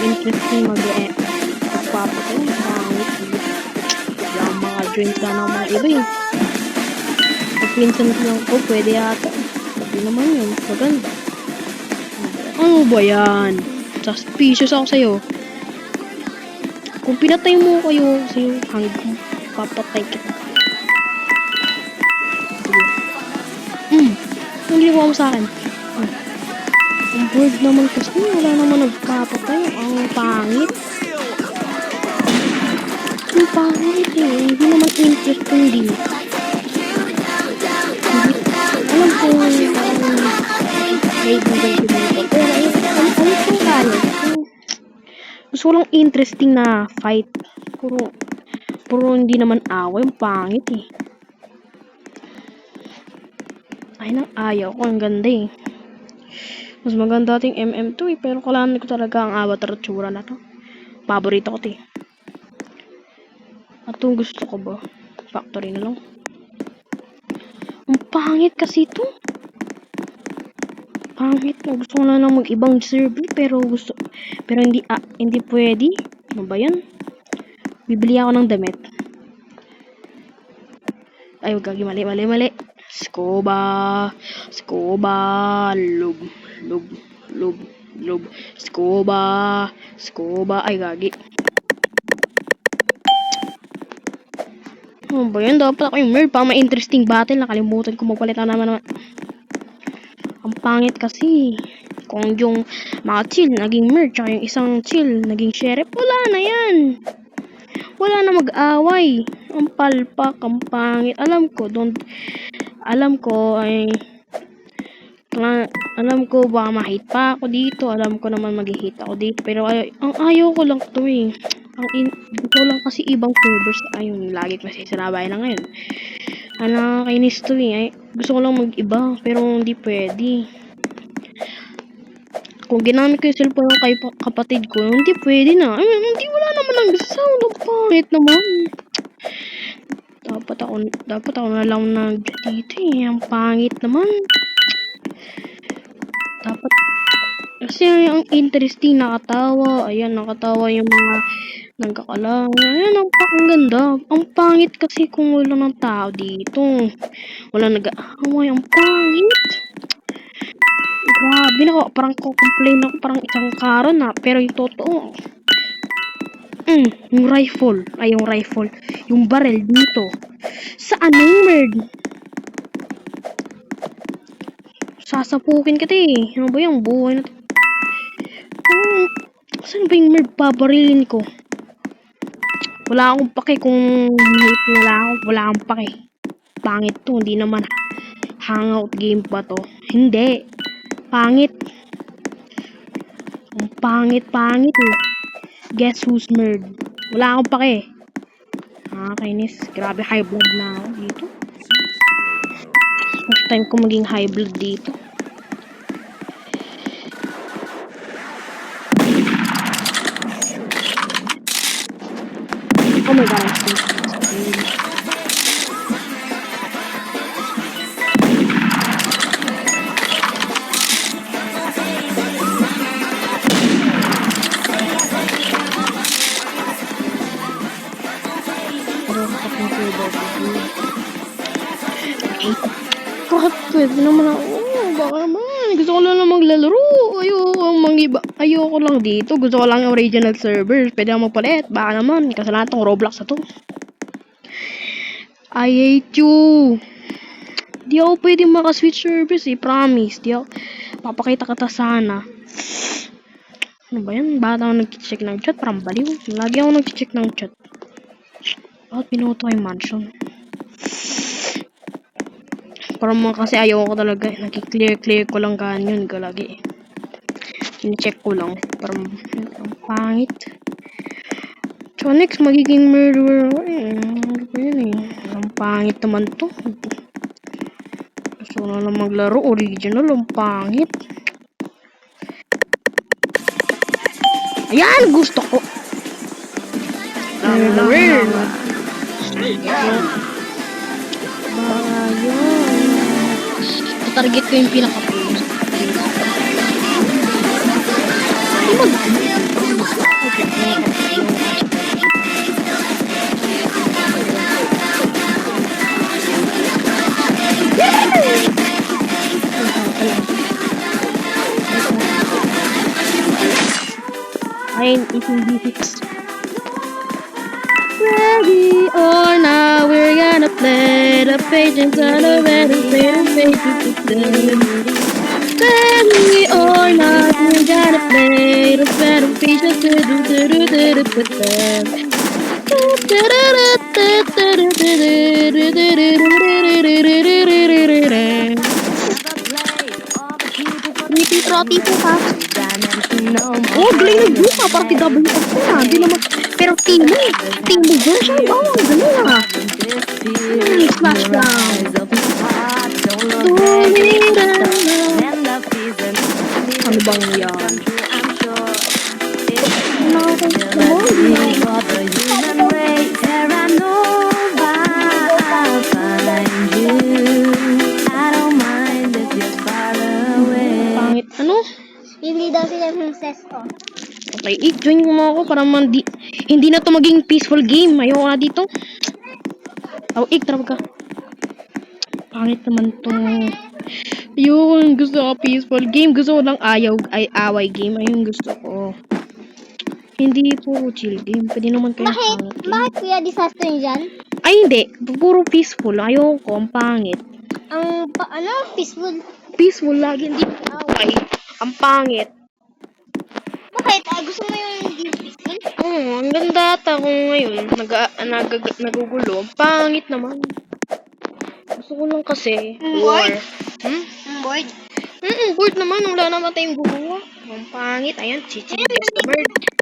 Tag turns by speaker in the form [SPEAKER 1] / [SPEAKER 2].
[SPEAKER 1] Interesting magpapatay pangit yung mga drink na ng mga iba eh. Pag minsan lang ko pwede yata, hindi naman yun maganda. Ano ba yan? Suspicious ako sa'yo. Kung pinatay mo kayo sa'yo hanggang papatay kita. Ang ginawa mo sa'kin? Ang board naman kasi wala naman nagpapatay. Ang pangit. Ang pangit eh. Hindi naman interesting din. Alam ko may bigay dito. Pero alam ko kaya. Gusto ko lang interesting na fight. Puro hindi naman away. Ang pangit eh. Ay nang ayaw ko. Ang ganda eh. Mas maganda ating MM2 eh, pero kailangan ko talaga ang avatar at tsura na to. Paborito ko to eh. At itong gusto ko ba? Factory na lang. Ang pangit kasi ito. Pangit na. Gusto ko na lang mag-ibang server, pero hindi pwede. Ano ba yan? Bibili ako ng damit. Ay, wag gagi, mali. Scoba, lub, Scoba, ay gagi. Ano ba yan? Dapat ako yung merge para ma-interesting battle. Nakalimutan ko magpalit na naman. Ang pangit kasi. Kung yung mga chill naging merge, tsaka yung isang chill naging sheriff, wala na yan. Wala na mag-away. Ang palpak, ang pangit. Alam ko baka ma-hate pa ako dito. Alam ko naman mag-hate ako dito. Pero ayaw ko lang to eh. Gusto lang kasi ibang servers. Ayun, lagi ko masisirabay na ngayon. Nakakainis to eh. Gusto ko lang mag-iba. Pero hindi pwede. Kung ginamit ko yung cellphone kay kapatid ko, hindi pwede na. Hindi, wala naman ang sound. Ang pangit naman. Dapat ako na lang dito eh. Ang pangit naman. Dapat kasi ang interesting, nakatawa. Ayan, nakatawa yung mga nagkakalang. Ayan, ang ganda. Ang pangit kasi kung wala ng tao dito. Wala nag-aaway. Ang pangit. Grabe na ako. Parang ko-complain ako. Parang isang karon na. Pero yung totoo. Yung rifle. Yung barrel dito. Saan yung merd? Sasapukin kita eh. Ano ba yung buhay natin? Saan ba yung merd pabarilin ko? Wala akong pake kung wala akong pake. Pangit to. Hindi naman hangout game pa to. Hindi. Pangit. Ang pangit eh. Guess who's merd? Wala akong pake. Kainis. Grabe high blood na ako dito. First time ko maging high blood dito. Oh my god, I'm so pwede naman ako. Baka naman. Gusto ko lang maglalaro. Ayoko lang dito. Gusto ko lang yung original servers. Pwede ako magpalit. Baka naman. Kasalanan tong Roblox na to. I hate you. Di ako pwede makaswitch service eh. Promise. Di ako. Papakita kita sana. Ano ba yan? Bakit ako nag-check ng chat? Parang baliw. Lagi ako nag-check ng chat. Bakit pinuto ko yung mansion? Parang kasi ayaw ko talaga. Nag-clear ko lang ganyan. Galagi. Chine-check ko lang. Parang pangit. So, next, magiging murderer. Ano ba yun eh? Ang pangit naman to. Gusto ko na lang maglaro. Original, ang pangit. Ayan! Gusto ko! Murderer! Ayan. Target ko yung pinaka-post. Ayun, hindi fix. Ready or not, we're gonna play the patience on the better Ready or not, we're gonna play the better patience Trotty po ka. Oh, galing na group ah. Parang TWF ko na. Hindi naman. Pero team version. Oh, galing ah. Splashdown. Ano bang yan? Pangit. Ano?
[SPEAKER 2] Hindi daw sila yung sesto.
[SPEAKER 1] Okay, join mo ako para hindi na to maging peaceful game. Ayoko na dito. Tawag ka. Pangit naman to. Ayun, gusto ko peaceful game. Gusto ko lang away game. Ayun, gusto ko. Hindi po chill game. Pwede naman kayo pangit game.
[SPEAKER 2] Bakit kuya disaster yun dyan?
[SPEAKER 1] Ay, hindi. Puro peaceful. Ayoko, ang pangit.
[SPEAKER 2] Peaceful.
[SPEAKER 1] Peaceful lagi, hindi away. Ang pangit.
[SPEAKER 2] Bakit? Gusto mo yung hindi peaceful?
[SPEAKER 1] Oo, ang ganda ata kung ngayon nagugulo. Ang pangit naman. Gusto ko lang kasi war.
[SPEAKER 2] Bored?
[SPEAKER 1] Bored naman. Wala naman tayong gumawa. Ang pangit. Ayan, chichi. Guess the bird.